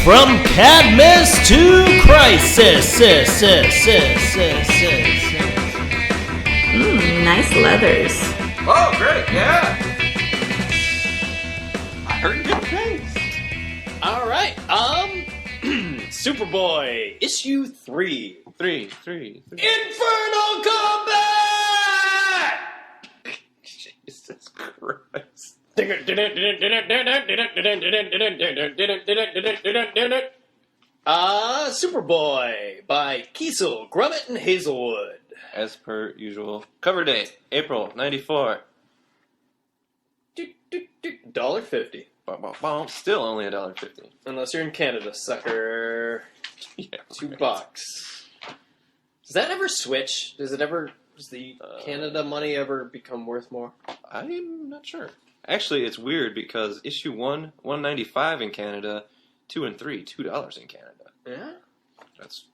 From Cadmus to Crisis. Nice leathers. Oh, great, yeah. I heard good things. All right, Superboy, issue 3. Three. Infernal Combat! Jesus Christ. Superboy by Kiesel, Grummett, and Hazelwood. As per usual. Cover date, April 94. $1.50. Still only $1.50. Unless you're in Canada, sucker. Yeah, $2. right. Does that ever switch? Does the Canada money ever become worth more? I'm not sure. Actually, it's weird because issue 1, $1.95 in Canada, 2 and 3, $2 in Canada. Yeah? That's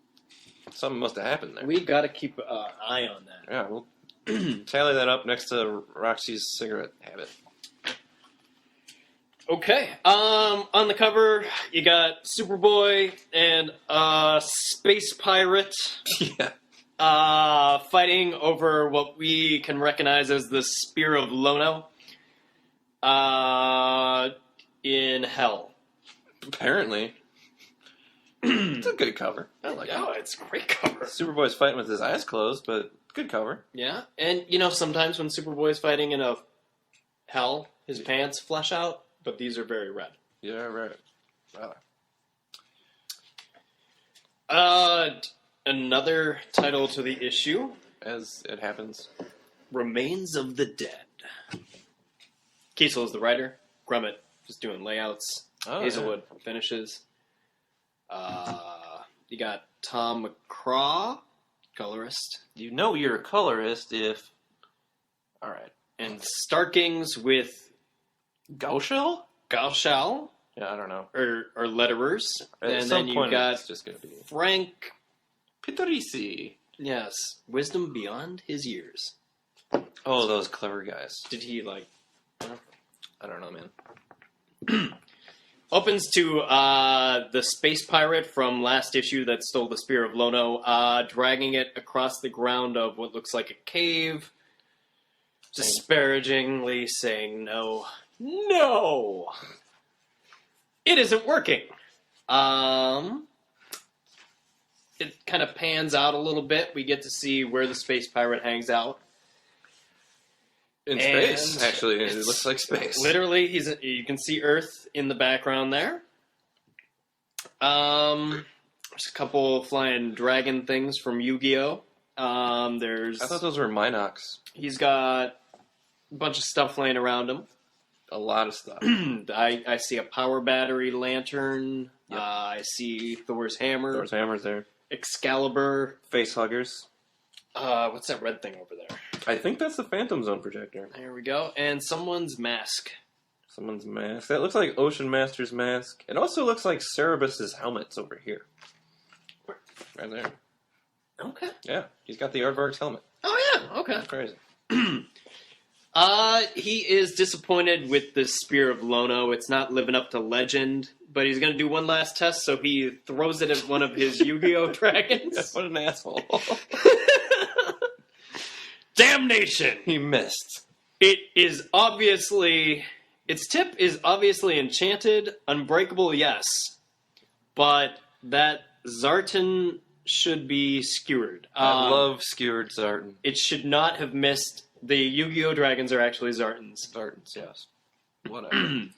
something must have happened there. We gotta keep an eye on that. Yeah, we'll tally that up next to Roxy's cigarette habit. Okay. On the cover, you got Superboy and space pirate Yeah. fighting over what we can recognize as the Spear of Lono in hell. Apparently. It's a good cover. I like it. Oh, it's a great cover. Superboy's fighting with his eyes closed, but good cover. Yeah, and sometimes when Superboy's fighting in a hell, his pants flesh out, but these are very red. Yeah, right. Wow. Another title to the issue, As it happens. Remains of the Dead. Kiesel is the writer. Grummett just doing layouts. Oh, Hazelwood finishes. You got Tom McCraw, colorist. You know you're a colorist if... Alright. And Starkings with Gauchel? Galshal, Yeah, I don't know. or letterers. At And some then you point got it's just going to be... Frank, Pitorisi. yes, Wisdom Beyond His Years. Oh, those clever guys. Did he, I don't know, man. Opens to the space pirate from last issue that stole the Spear of Lono, dragging it across the ground of what looks like a cave, disparagingly saying, no, it isn't working. It kind of pans out a little bit. We get to see where the space pirate hangs out. In space, actually. It looks like space. Literally, you can see Earth in the background there. There's a couple flying dragon things from Yu-Gi-Oh! I thought those were Minox. He's got a bunch of stuff laying around him. A lot of stuff. I see a power battery lantern. Yep. I see Thor's hammer. Thor's hammer's there. Excalibur. Face huggers. What's that red thing over there? I think that's the Phantom Zone projector. There we go. And someone's mask. Someone's mask. That looks like Ocean Master's mask. It also looks like Cerebus's helmet's over here. Right there. Okay. Yeah, he's got the Aardvark's helmet. Oh, yeah. Okay. That's crazy. He is disappointed with the Spear of Lono. It's not living up to legend, but he's going to do one last test, so he throws it at one of his Yu-Gi-Oh! Dragons. What an asshole. Damnation! He missed. Its tip is obviously enchanted, unbreakable, yes, but that Zartan should be skewered. I love skewered Zartan. It should not have missed. The Yu-Gi-Oh! Dragons are actually Zartans. Zartans, yes. Whatever.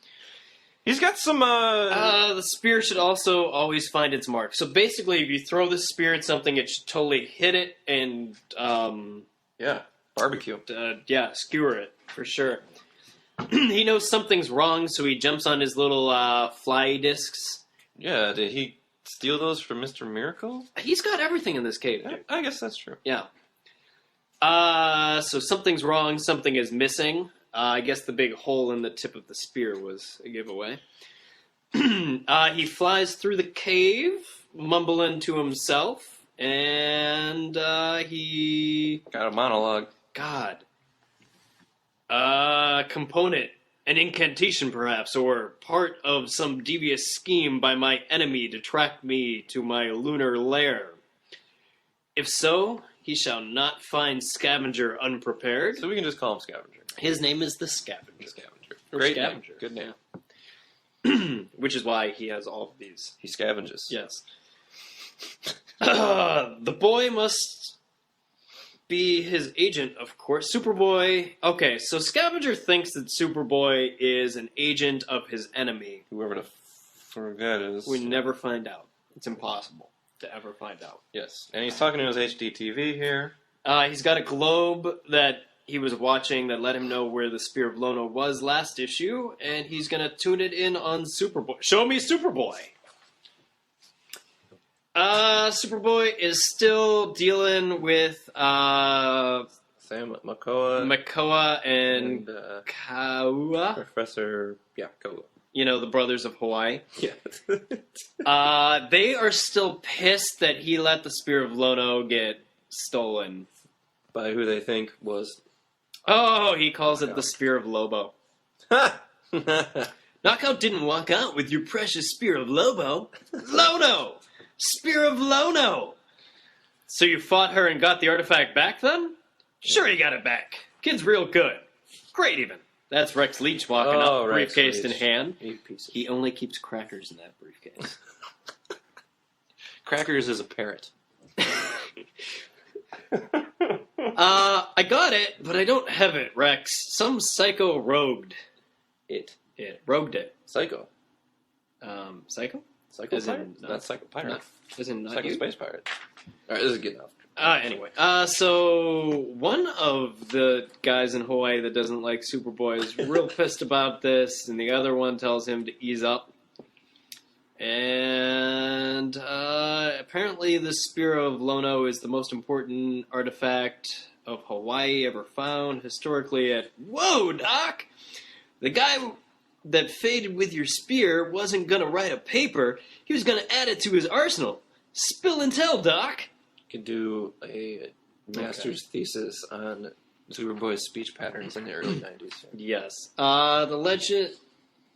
He's got some, The spear should also always find its mark. So basically, if you throw the spear at something, it should totally hit it and, yeah, barbecue. skewer it, for sure. He knows something's wrong, so he jumps on his little, fly discs. Yeah, did he steal those from Mr. Miracle? He's got everything in this cave, dude. I guess that's true. Yeah. So something's wrong, something is missing. I guess the big hole in the tip of the spear was a giveaway. He flies through the cave, mumbling to himself, and he... Got a monologue. God. Component An incantation, perhaps, or part of some devious scheme by my enemy to track me to my lunar lair. If so, he shall not find Scavenger unprepared. So we can just call him Scavenger. His name is the Scavenger. Scavenger. Or Great Scavenger. name. Good name. Which is why he has all of these. He scavenges. Yes. The boy must be his agent, of course. Superboy. Okay, so Scavenger thinks that Superboy is an agent of his enemy. Whoever the forget is. We never find out. It's impossible to ever find out. Yes. And he's talking to his HD TV here. He's got a globe that he was watching that let him know where the Spear of Lono was last issue, and he's going to tune it in on Superboy. Show me Superboy! Superboy is still dealing with Sam Makoa. Makoa and Kaua. Professor. Yeah, Koa. You know, the brothers of Hawaii. Yeah. They are still pissed that he let the Spear of Lono get stolen. By who they think was. Oh, he calls it the Spear of Lobo. Ha! Knockout didn't walk out with your precious Spear of Lobo. Lono! Spear of Lono! So you fought her and got the artifact back then? Sure you got it back. Kid's real good. Great even. That's Rex Leach walking up, briefcase in hand. He only keeps crackers in that briefcase. Crackers is a parrot. I got it, but I don't have it, Rex. Some psycho rogued it. Rogued it. Psycho. Psycho? Psycho As pirate? in, Not psycho pirate. As in not Psycho you? space pirate. Alright, this is good enough. Anyway, so one of the guys in Hawaii that doesn't like Superboy is real pissed about this, and the other one tells him to ease up. And apparently the Spear of Lono is the most important artifact of Hawaii ever found historically at... Whoa, Doc! The guy that faded with your spear wasn't going to write a paper. He was going to add it to his arsenal. Spill and tell, Doc! Could do a master's thesis on Superboy's speech patterns in the early 90s. Yes. The legend...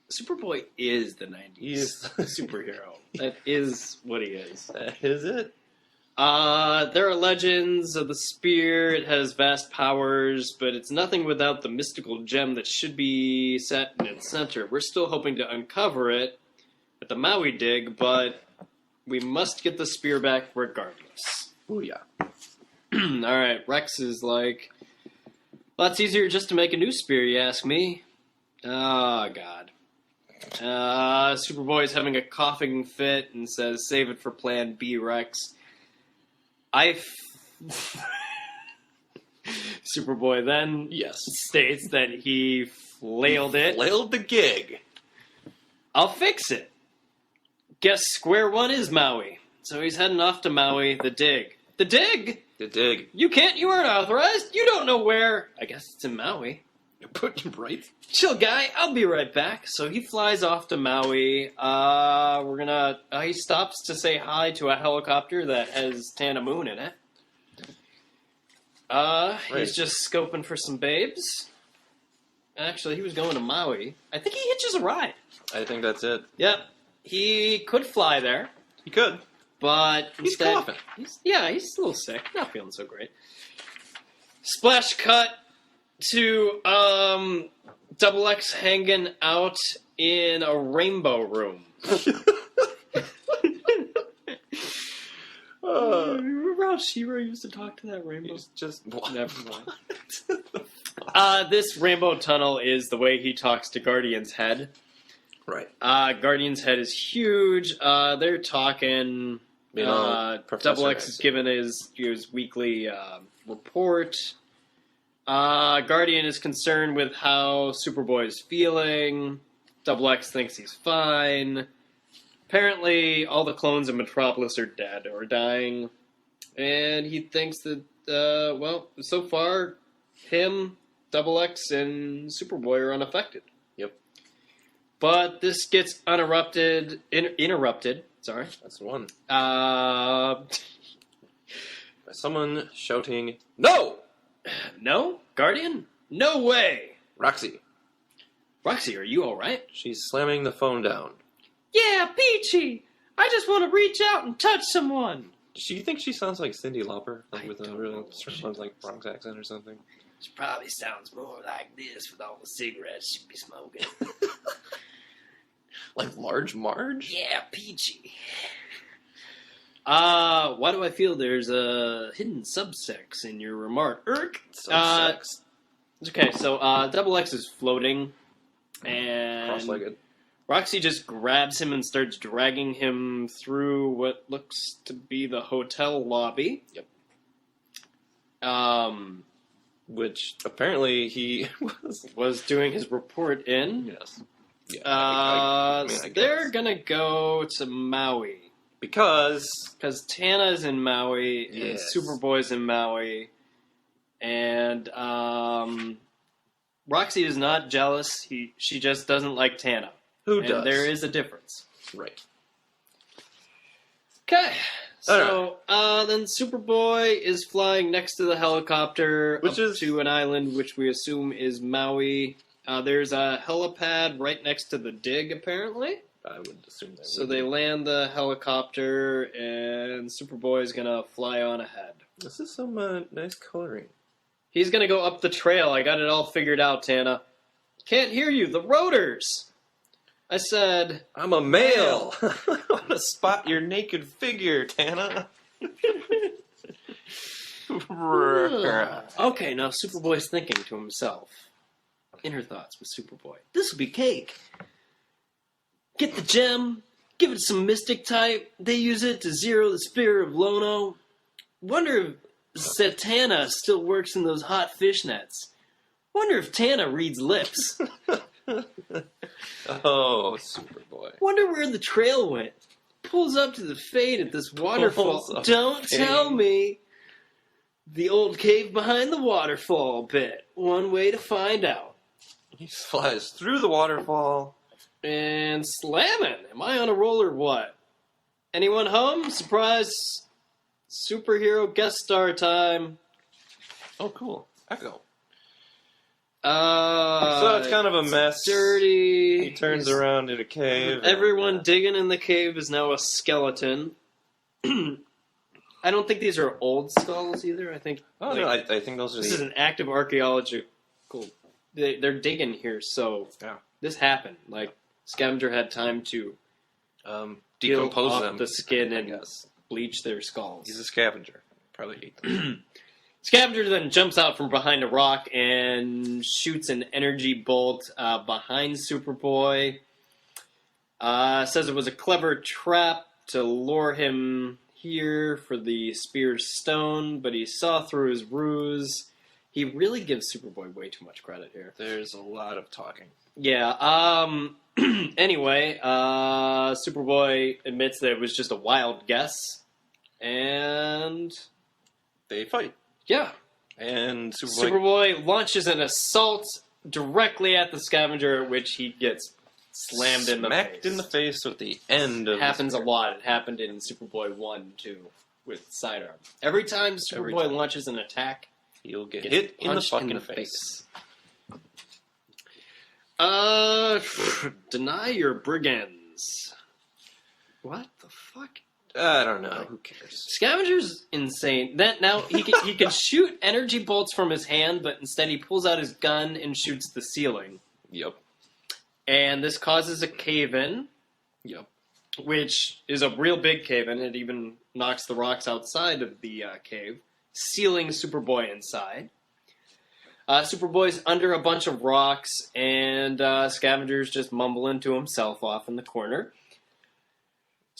Superboy is the 90s He is. superhero. That is what he is. That is it. There are legends of the spear. It has vast powers, but it's nothing without the mystical gem that should be set in its center. We're still hoping to uncover it at the Maui dig, but we must get the spear back regardless. Booyah. Alright, Rex is like, well, it's easier just to make a new spear, you ask me. Oh, God. Superboy's having a coughing fit and says, save it for plan B, Rex. Superboy then states that he flailed it. Flailed the gig. I'll fix it. Guess square one is Maui. So he's heading off to Maui, the dig. The dig? The dig. You aren't authorized. You don't know where. I guess it's in Maui. You're putting right. Chill, guy. I'll be right back. So he flies off to Maui. He stops to say hi to a helicopter that has Tana Moon in it. He's just scoping for some babes. Actually, he was going to Maui. I think he hitches a ride. I think that's it. Yep. He could fly there, He could. but He's instead... coughing. He's a little sick. Not feeling so great. Splash cut to Double X hanging out in a rainbow room. Remember how She-Ra used to talk to that rainbow? He's just... Never mind. This rainbow tunnel is the way he talks to Guardian's head. Right. Guardian's head is huge. They're talking... Double X is giving his weekly report. Guardian is concerned with how Superboy is feeling. Double X thinks he's fine. Apparently, all the clones of Metropolis are dead or dying. And he thinks that, so far, him, Double X, and Superboy are unaffected. Yep. But this gets interrupted. Sorry. That's the one. By someone shouting, "No! No? Guardian? No way! Roxy." Roxy, are you alright? She's slamming the phone down. Yeah, Peachy! I just want to reach out and touch someone! Do you think she sounds like Cyndi Lauper? Like I with a don't real, know. sounds like Bronx accent or something? She probably sounds more like this with all the cigarettes she'd be smoking. Like Large Marge? Yeah, Peachy. Why do I feel there's a hidden subsex in your remark? Subsex. Okay, so Double X is floating, and Cross-legged. Roxy just grabs him and starts dragging him through what looks to be the hotel lobby. Yep. Which Apparently he was doing his report in. Yes. Yeah. I They're guess. gonna go to Maui. Because Tana's in Maui, and Yes. Superboy's in Maui, and Roxy is not jealous. She just doesn't like Tana. who And does? there is a difference. Right. Okay. So, then Superboy is flying next to the helicopter Which up is- to an island, which we assume is Maui. There's a helipad right next to the dig, apparently. I would assume that. So they land the helicopter, and Superboy's gonna fly on ahead. This is some nice coloring. He's gonna go up the trail. I got it all figured out, Tana. Can't hear you. The rotors. I said, I'm a male. I want to spot your naked figure, Tana. okay, now Superboy's thinking to himself. Inner thoughts with Superboy. This will be cake. Get the gem, give it some mystic type. They use it to zero the spirit of Lono. Wonder if Satana still works in those hot fishnets. Wonder if Tana reads lips. Oh, Superboy. Wonder where the trail went. Pulls up to the fade at this waterfall. Pulls up Don't fade. tell me. The old cave behind the waterfall bit. One way to find out. He flies through the waterfall. And slamming. Am I on a roll or what? Anyone home? Surprise superhero guest star time. Oh, cool. Echo. So it's kind of a mess. Dirty. He turns around in a cave. Everyone digging in the cave is now a skeleton. I don't think these are old skulls either. I think Oh, no, I think those are this is the... an active archaeological. They're digging here, so Yeah. this happened. Like Scavenger had time to peel decompose off them. the skin I and guess. bleach their skulls. He's a scavenger. Probably ate them. Scavenger then jumps out from behind a rock and shoots an energy bolt behind Superboy. Says it was a clever trap to lure him here for the Spear's Stone, but he saw through his ruse. He really gives Superboy way too much credit here. There's a lot of talking. Yeah, anyway, Superboy admits that it was just a wild guess. And They fight. yeah. And Superboy launches an assault directly at the Scavenger, which he gets slammed in the smacked face. in the face with the end of It happens a lot. It happened in Superboy 1, too, with Sidearm. Every time Every Superboy time. launches an attack, He'll get gets hit in the punched fucking face. Deny your brigands. What the fuck? I don't know. Who cares? Scavenger's insane. That now he can shoot energy bolts from his hand, but instead he pulls out his gun and shoots the ceiling. Yep. And this causes a cave-in, Yep. which is a real big cave-in. It even knocks the rocks outside of the cave, sealing Superboy inside. Superboy's under a bunch of rocks, and Scavenger's just mumbling to himself off in the corner.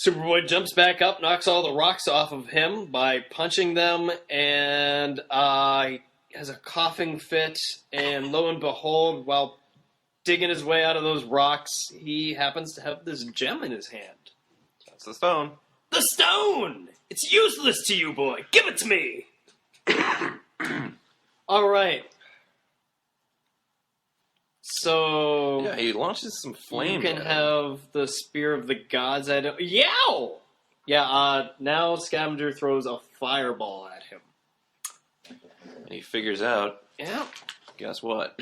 Superboy jumps back up, knocks all the rocks off of him by punching them, and he has a coughing fit, and lo and behold, while digging his way out of those rocks, he happens to have this gem in his hand. That's the stone. The stone! It's useless to you, boy! Give it to me! Alright. So... Yeah, he launches some flame. You can have the Spear of the Gods. Yow! Yeah, now Scavenger throws a fireball at him. And he figures out, Yeah. guess what?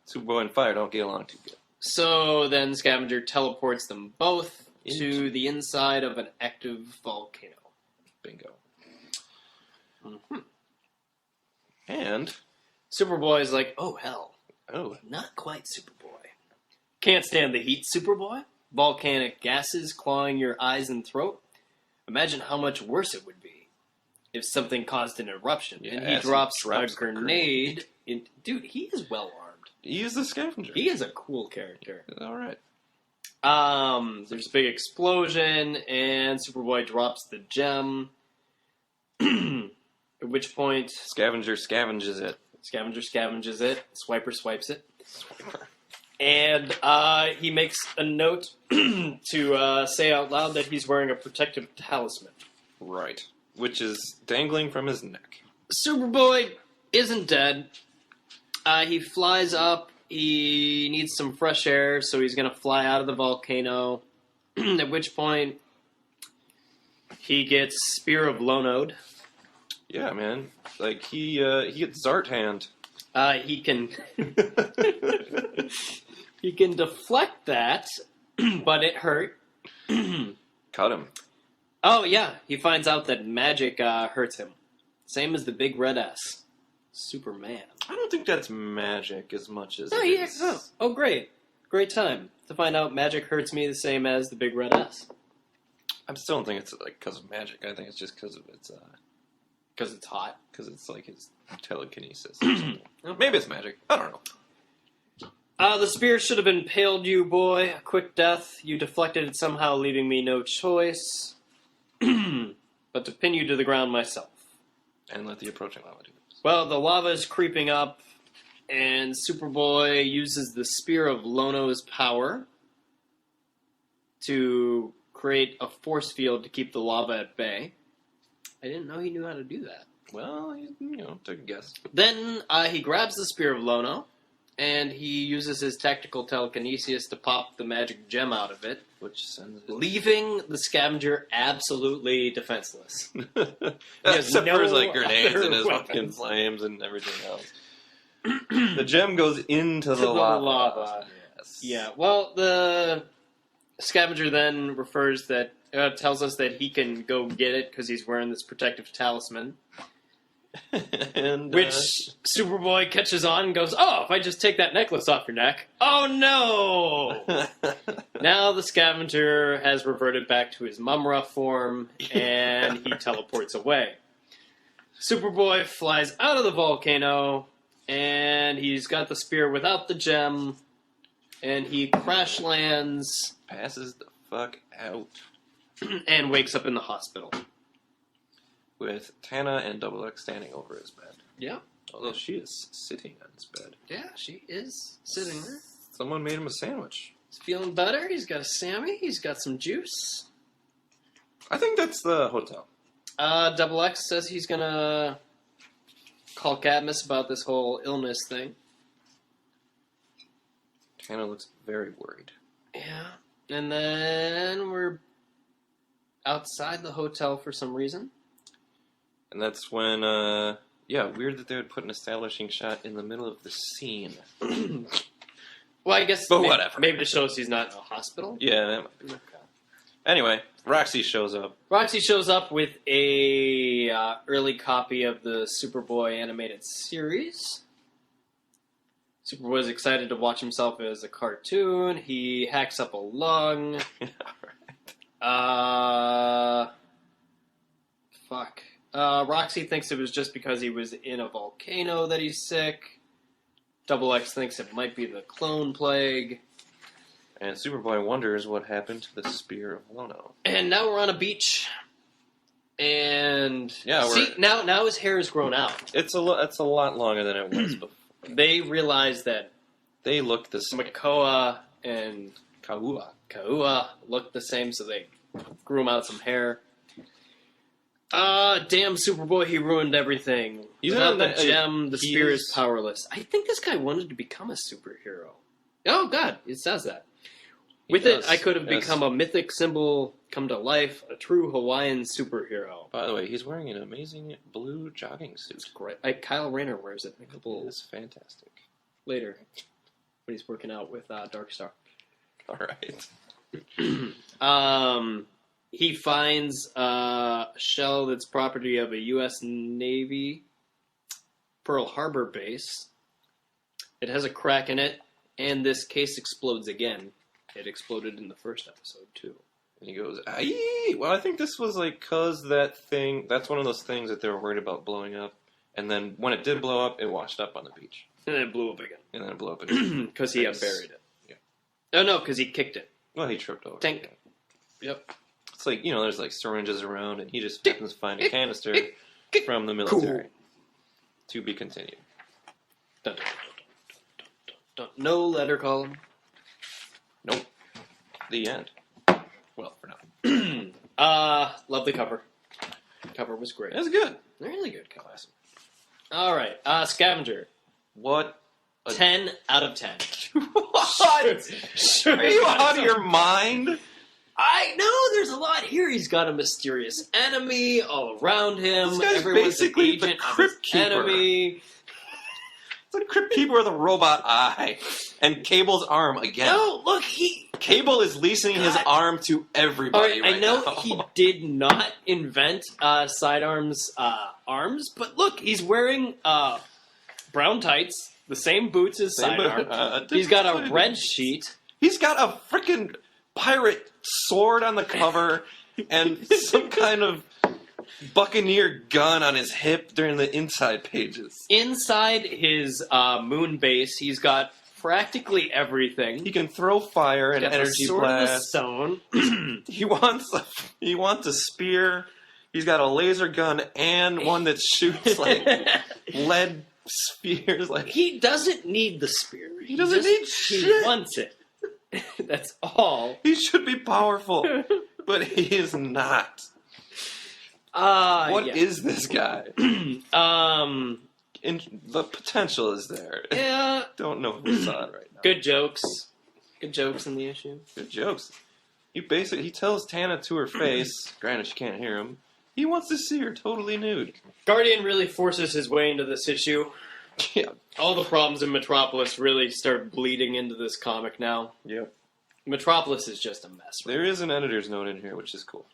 Superboy and fire don't get along too good. So then Scavenger teleports them both to Into- the inside of an active volcano. Bingo. Mm-hmm. And Superboy's like, oh hell, not quite Superboy. Can't stand the heat, Superboy? Volcanic gases clawing your eyes and throat? Imagine how much worse it would be if something caused an eruption. Yeah, and he as he drops a drops a grenade. Dude, he is well armed. he is the Scavenger. He is a cool character. All right. There's a big explosion, and Superboy drops the gem. At which point, Scavenger scavenges it. Scavenger scavenges it. Swiper swipes it. And he makes a note to say out loud that he's wearing a protective talisman. Right. Which is dangling from his neck. Superboy isn't dead. He flies up. He needs some fresh air, so he's going to fly out of the volcano. At which point, he gets Spear of Lonode. Yeah, man. Like, he gets Zart hand. He can he can deflect that, but it hurt. Cut him. Oh yeah, he finds out that magic hurts him. Same as the big red S. Superman. I don't think that's magic as much as No, it yeah. is. Oh, great. Great time to find out magic hurts me the same as the big red S. I still don't think it's like because of magic. I think it's just because of its Because it's hot. because it's like his telekinesis or something. Maybe it's magic. I don't know. The spear should have impaled you, boy. A quick death. You deflected it somehow, leaving me no choice but to pin you to the ground myself. And let the approaching lava do this. Well, the lava is creeping up, and Superboy uses the Spear of Lono's power to create a force field to keep the lava at bay. I didn't know he knew how to do that. Well, took a guess. Then he grabs the Spear of Lono, and he uses his tactical telekinesis to pop the magic gem out of it, Which sends it. leaving the Scavenger absolutely defenseless. Except no for his like grenades other and his weapons. fucking flames and everything else. The gem goes into To the lava. lava. Yes. Yeah, well, the Scavenger then tells us that he can go get it because he's wearing this protective talisman. And Which Superboy catches on and goes, oh, if I just take that necklace off your neck. Oh, no! Now the Scavenger has reverted back to his Mumra form, and he teleports away. Superboy flies out of the volcano, and he's got the spear without the gem, and he crash lands passes the fuck out and wakes up in the hospital. with Tana and Double X standing over his bed. Yeah. Although she is sitting on his bed. Yeah, she is sitting there. Someone made him a sandwich. He's feeling better. He's got a Sammy. He's got some juice. I think that's the hotel. Double X says he's gonna call Cadmus about this whole illness thing. Tana looks very worried. Yeah. And then we're outside the hotel for some reason. And that's when, weird that they would put an establishing shot in the middle of the scene. Well, I guess But maybe, whatever. maybe to show us he's not in a hospital. Yeah, that might be. Okay. Anyway, Roxy shows up. Roxy shows up with a early copy of the Superboy animated series. Superboy's excited to watch himself as a cartoon. He hacks up a lung. Roxy thinks it was just because he was in a volcano that he's sick. Double X thinks it might be the clone plague. And Superboy wonders what happened to the Spear of Lono. And now we're on a beach. And Yeah, see, now his hair has grown out. It's a lot longer than it was before. They realize that They look the same. Makoa and Kaua. Kaua look the same, so they grew him out some hair. Damn Superboy, he ruined everything. He's Without not the gem, the he spear is is- powerless. I think this guy wanted to become a superhero. Oh god, it says that. With does, it, I could have yes. become a mythic symbol, come to life, a true Hawaiian superhero. By the way, he's wearing an amazing blue jogging suit. It's great. Kyle Rayner wears it a couple It's fantastic. later. when he's working out with Darkstar. All right. He finds a shell that's property of a U.S. Navy Pearl Harbor base. It has a crack in it, and this case explodes again. It exploded in the first episode, too. And he goes, "Aye." Well, I think this was like, cause that's one of those things that they were worried about blowing up. And then when it did blow up, it washed up on the beach. And then it blew up again. And then it blew up again. Because he unburied it. Yeah. Oh, no, because he kicked it. Well, he tripped over. Tank. Yeah. Yep. It's like, there's like syringes around, and he just happens to find a canister from the military. Cool. To be continued. Dun, dun, dun. No letter column. Nope. The end. Well, for now. Love the cover. Cover was great. That's good. Really good cover. All right. Scavenger. What? 10 out of 10. What? Are you out of your mind? I know there's a lot here. He's got a mysterious enemy all around him. This guy's Everyone's basically an agent the of Crypt his Keeper. enemy. It's a Crypt Keeper with a robot eye. And Cable's arm again. No, look, Cable is leasing his arm to everybody I know now. he did not invent sidearms arms, but look, he's wearing brown tights, the same boots as sidearms. He's got a red sheet. He's got a freaking pirate sword on the cover and some kind of buccaneer gun on his hip during the inside pages. Inside his moon base, he's got practically everything. He can throw fire and Got the energy sword of the blast. stone. He wants a spear. He's got a laser gun and one that shoots like lead spears. Like He doesn't need the spear. He doesn't need He shit. wants it. That's all. He should be powerful, but he is not. What is this guy? The potential is there. Yeah. Don't know if we saw it right now. Good jokes. Good jokes in the issue. Good jokes. He tells Tana to her face, granted she can't hear him, he wants to see her totally nude. Guardian really forces his way into this issue. Yeah. All the problems in Metropolis really start bleeding into this comic now. Yep. Metropolis is just a mess. Right? There is an editor's note in here, which is cool.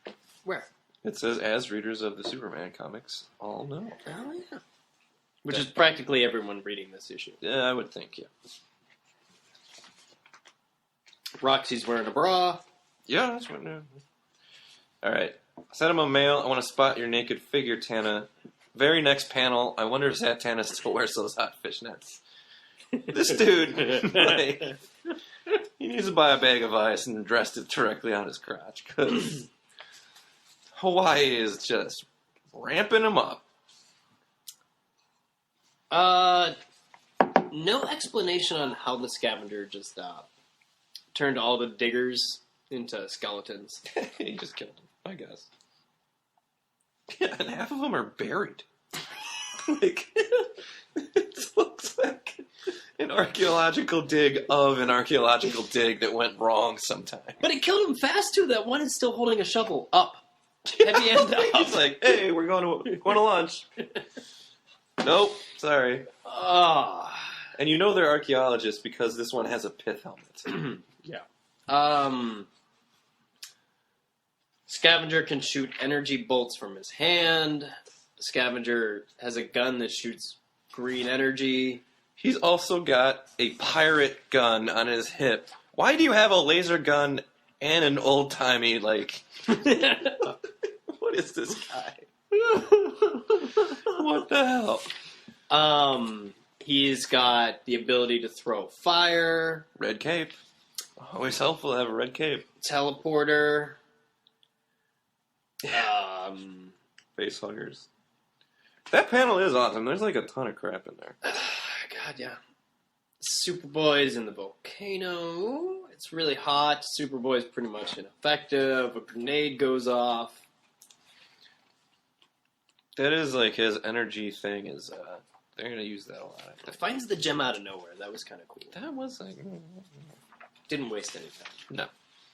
Where? It says, as readers of the Superman comics all know. Oh, yeah. Which is practically everyone reading this issue. Yeah, I would think, yeah. Roxy's wearing a bra. Yeah, that's what. Alright. Send him a mail. I want to spot your naked figure, Tana. Very next panel. I wonder if Tana still wears those hot fishnets. This dude, he needs to buy a bag of ice and dress it directly on his crotch. Because Hawaii is just ramping him up. No explanation on how the Scavenger just turned all the diggers into skeletons. He just killed them, I guess. Yeah, and half of them are buried. Like, it looks like an archaeological dig of an archaeological dig that went wrong sometime. But it killed him fast, too. That one is still holding a shovel up. Heavy end up. He's like, hey, we're going to lunch. Nope, sorry. And you know they're archaeologists because this one has a pith helmet. Yeah. Scavenger can shoot energy bolts from his hand. Scavenger has a gun that shoots green energy. He's also got a pirate gun on his hip. Why do you have a laser gun and an old-timey, like... What is this guy? What the hell? He's got the ability to throw fire. Red cape. Always helpful to have a red cape. Teleporter. Face huggers. That panel is awesome. There's like a ton of crap in there. God, yeah. Superboy's in the volcano. It's really hot. Superboy's pretty much ineffective. A grenade goes off. That is like his energy thing is, they're going to use that a lot. I think. Finds the gem out of nowhere. That was kind of cool. That was like... Didn't waste any time. No.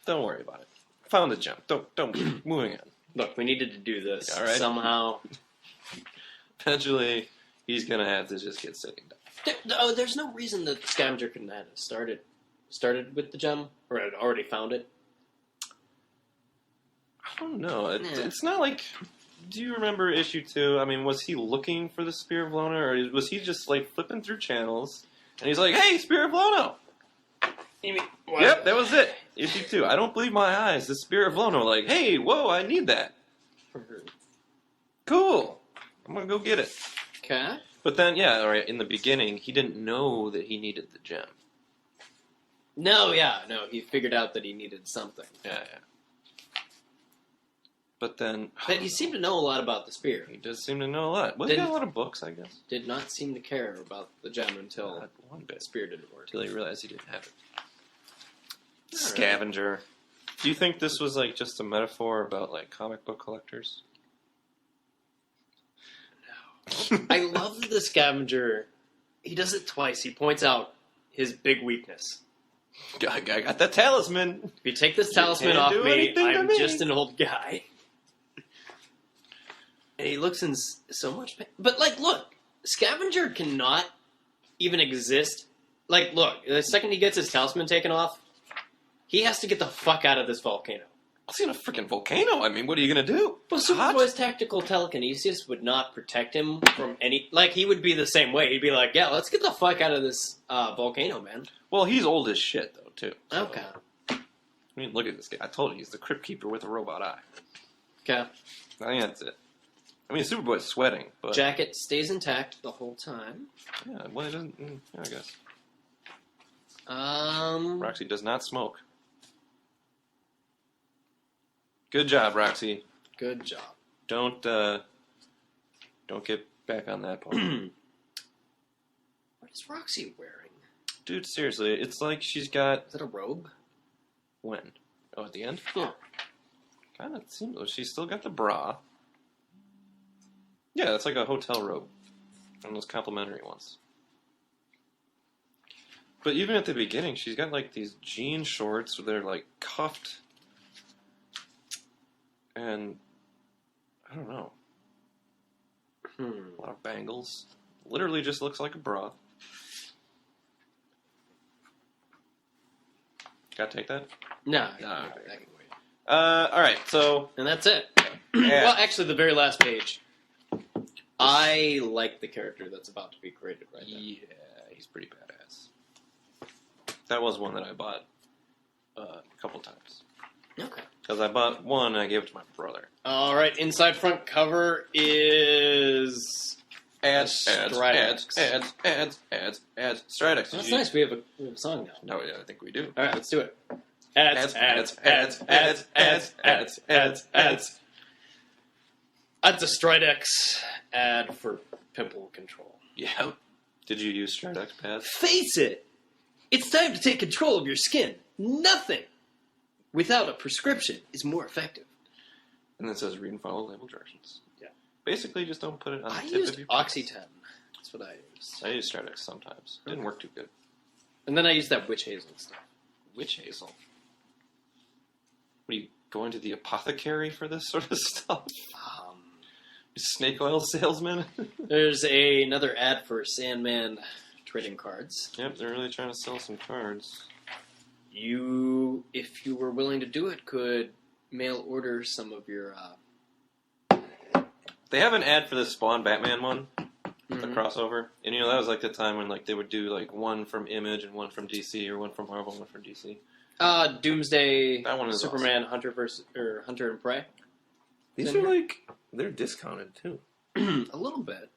Don't worry about it. Found the gem. Don't, moving on. Look, we needed to do this All right. somehow. Eventually, he's going to have to just get sitting down. There's no reason that Scavenger couldn't have started with the gem, or had already found it. I don't know. It's not like... Do you remember issue 2? I mean, was he looking for the Spear of Lona, or was he just, like, flipping through channels, and he's like, hey, Spear of Lona! You mean, what? Yep, that was it. Issue 2. I don't believe my eyes. The Spear of Lona, like, hey, whoa, I need that. Cool. I'm gonna go get it. Okay. But then, yeah, all right, in the beginning, he didn't know that he needed the gem. No, he figured out that he needed something. Yeah. But then... But he seemed to know a lot about the spear. He does seem to know a lot. Well, he got a lot of books, I guess. Did not seem to care about the gem until Not one bit. the spear didn't work. Until he realized he didn't have it. Scavenger. Do you think this was, like, just a metaphor about, like, comic book collectors? No. I love that the Scavenger, he does it twice. He points out his big weakness. I got that talisman. If you take this talisman can't off do me, anything to I'm me. just an old guy. And he looks in so much pain. But, like, look, Scavenger cannot even exist. Like, look, the second he gets his talisman taken off, he has to get the fuck out of this volcano. It's in a freaking volcano. I mean, what are you going to do? Well, It's hot. Superboy's tactical telekinesis would not protect him from any... Like, he would be the same way. He'd be like, yeah, let's get the fuck out of this volcano, man. Well, he's old as shit, though, too. So, Okay. I mean, look at this guy. I told you, he's the Crypt Keeper with a robot eye. Okay. I think that's it. I mean, Superboy's sweating, but... Jacket stays intact the whole time. Yeah, well, it doesn't... Yeah, I guess. Roxy. Roxy does not smoke. Good job, Roxy. Good job. Don't get back on that part. What is Roxy wearing? Dude, seriously, it's like she's got... Is that a robe? When? Oh, at the end? Yeah. Kind of seems... She's still got the bra. Yeah, that's like a hotel robe. One of those complimentary ones. But even at the beginning, she's got like these jean shorts where they're like cuffed. And... I don't know. A lot of bangles. Literally just looks like a bra. Gotta take that? No. No, I okay. can wait. Alright, so... And that's it. Yeah. Well, actually, the very last page. I like the character that's about to be created right now. Yeah, he's pretty badass. That was one that I bought a couple times. Okay. Because I bought one and I gave it to my brother. All right, inside front cover is Ads, Stridex. ads. Stridex. That's nice. We have a song now. No, yeah, I think we do. All right, let's do it. Ads. That's a Stridex ad for pimple control. Yeah. Did you use Stridex pads? Face it! It's time to take control of your skin. Nothing without a prescription is more effective. And then it says read and follow label directions. Yeah. Basically, just don't put it on the I tip used of your Oxy-10. That's what I used. I use Stridex sometimes. Didn't work too good. And then I used that witch hazel stuff. Witch hazel? What are you going to the apothecary for this sort of stuff? Snake oil salesman? There's another ad for Sandman trading cards. Yep, they're really trying to sell some cards. You, if you were willing to do it, could mail order some of your... They have an ad for this Spawn Batman one, the Mhm. crossover. And you know, that was like the time when like they would do like one from Image and one from DC, or one from Marvel and one from DC. Doomsday, That one is Superman, Hunter and Prey. These are like, they're discounted too. A little bit.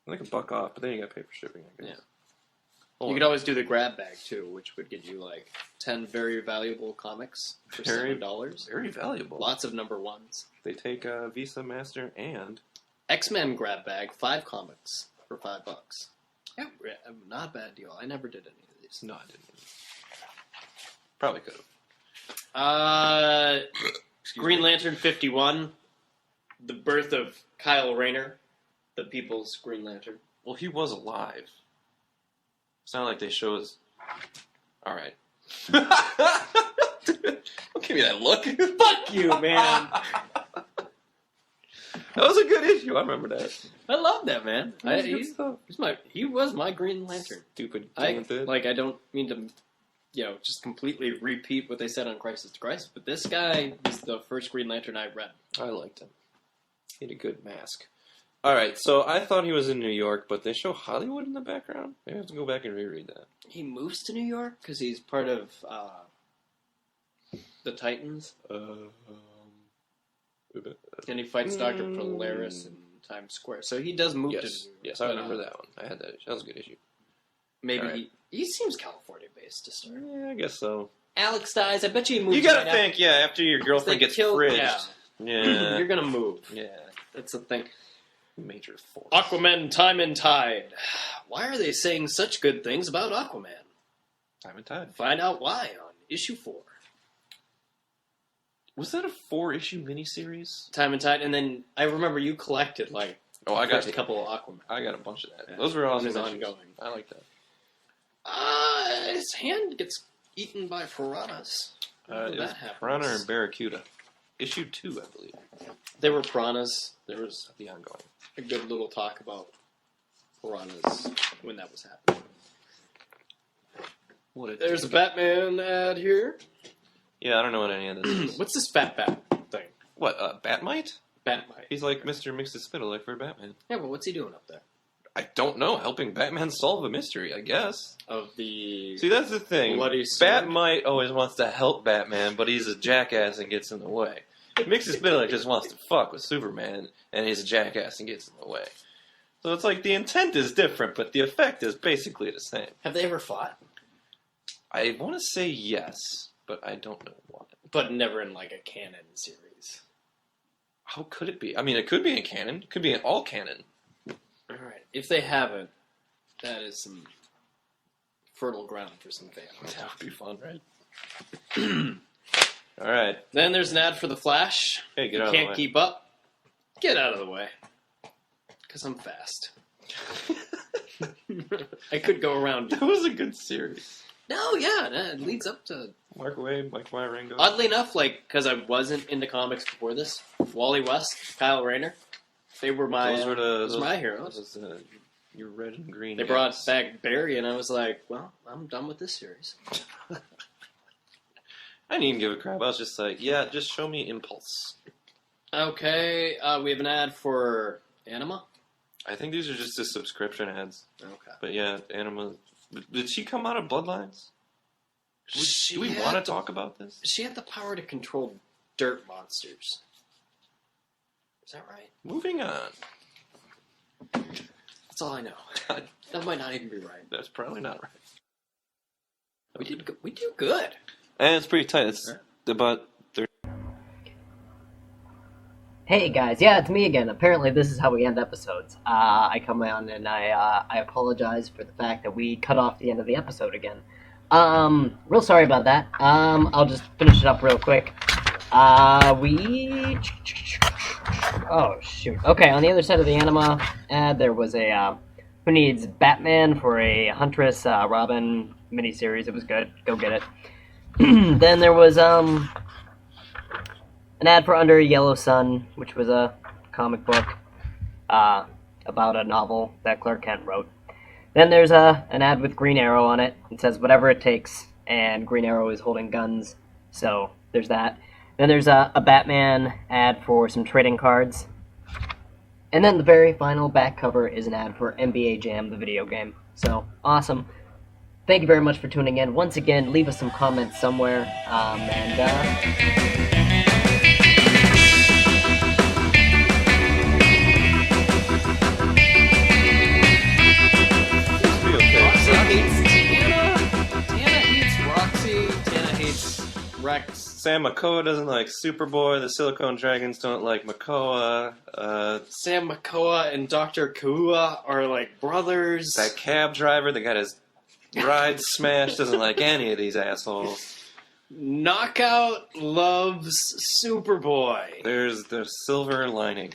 Like $1 off, but then you gotta pay for shipping, I guess. Yeah. You could always do the grab bag too, which would get you like 10 very valuable comics for $7. Very valuable. Lots of number ones. They take Visa, Master, and... X-Men grab bag, 5 comics for $5. Yeah, not a bad deal. I never did any of these. No, I didn't. Probably could have. Green Lantern 51, the birth of Kyle Rayner, the People's Green Lantern. Well, he was alive. It's not like they show us... Alright. Don't give me that look. Fuck you, man. That was a good issue. I remember that. I love that, man. That was good stuff. He was my Green Lantern. Stupid. I don't mean to, just completely repeat what they said on Crisis to Crisis, but this guy was the first Green Lantern I read. I liked him. He had a good mask. All right, so I thought he was in New York, but they show Hollywood in the background. Maybe I have to go back and reread that. He moves to New York because he's part of the Titans, and he fights Dr. Polaris in Times Square. So he does move to New York. Yes, I remember that one. I had that issue. That was a good issue. Maybe he seems California-based to start. Yeah, I guess so. Alex dies. I bet you he moves. You gotta think, after your girlfriend gets fridged. Yeah. You're gonna move. Yeah. That's the thing. Major force. Aquaman Time and Tide. Why are they saying such good things about Aquaman? Time and Tide. Find out why on issue 4. Was that a 4-issue miniseries? Time and Tide, and then I remember you collected I got a couple of Aquaman. I got a bunch of that. Yeah. Those were all ongoing. I like that. His hand gets eaten by piranhas. It was Piranha and Barracuda. Issue 2, I believe. They were piranhas. There was the ongoing. A good little talk about piranhas when that was happening. There's a Batman ad here. Yeah, I don't know what any of this is. What's this Bat thing? What, Batmite? Batmite. He's like Mr. Mxyzptlk for Batman. Yeah, but what's he doing up there? I don't know. Helping Batman solve a mystery, I guess. See, that's the thing. Batmite always wants to help Batman, but he's a jackass and gets in the way. Mxyzptlk just wants to fuck with Superman, and he's a jackass and gets in the way. So it's like the intent is different, but the effect is basically the same. Have they ever fought? I want to say yes, but I don't know why. But never in like a canon series. How could it be? I mean, it could be in canon. It could be in all canon. Alright, if they haven't, that is some fertile ground for some fans. That would be fun, right? Alright. Then there's an ad for The Flash. Hey, get out of the way. Can't keep up. Get out of the way. Because I'm fast. I could go around. That was a good series. No, yeah, it leads up to... Mark Waid, Mike Wieringo. Oddly enough, because I wasn't into comics before this, Wally West, Kyle Rayner, they were my my heroes. Your red and green. They brought back Barry, and I was like, well, I'm done with this series. I didn't even give a crap. I was just like, yeah, just show me Impulse. Okay, we have an ad for Anima. I think these are just the subscription ads. Okay. But yeah, Anima... Did she come out of Bloodlines? Do we want to talk about this? She had the power to control dirt monsters. Is that right? Moving on. That's all I know. That might not even be right. That's probably not right. We do good. And it's pretty tight. It's about... Hey guys, yeah, it's me again. Apparently this is how we end episodes. I come on and I apologize for the fact that we cut off the end of the episode again. Real sorry about that. I'll just finish it up real quick. Oh shoot. Okay, on the other side of the Anima ad, there was a, who needs Batman for a Huntress, Robin miniseries. It was good. Go get it. Then there was, an ad for Under a Yellow Sun, which was a comic book about a novel that Clark Kent wrote. Then there's an ad with Green Arrow on it. It says whatever it takes, and Green Arrow is holding guns, so there's that. Then there's a Batman ad for some trading cards. And then the very final back cover is an ad for NBA Jam, the video game. So, awesome. Thank you very much for tuning in. Once again, leave us some comments somewhere, Tana hates Roxy. Tana hates Rex. Sam McCoa doesn't like Superboy. The Silicone Dragons don't like Makoa. Sam McCoa and Dr. Kua are like brothers. That cab driver that got his ride smashed doesn't like any of these assholes. Knockout loves Superboy. There's the silver lining.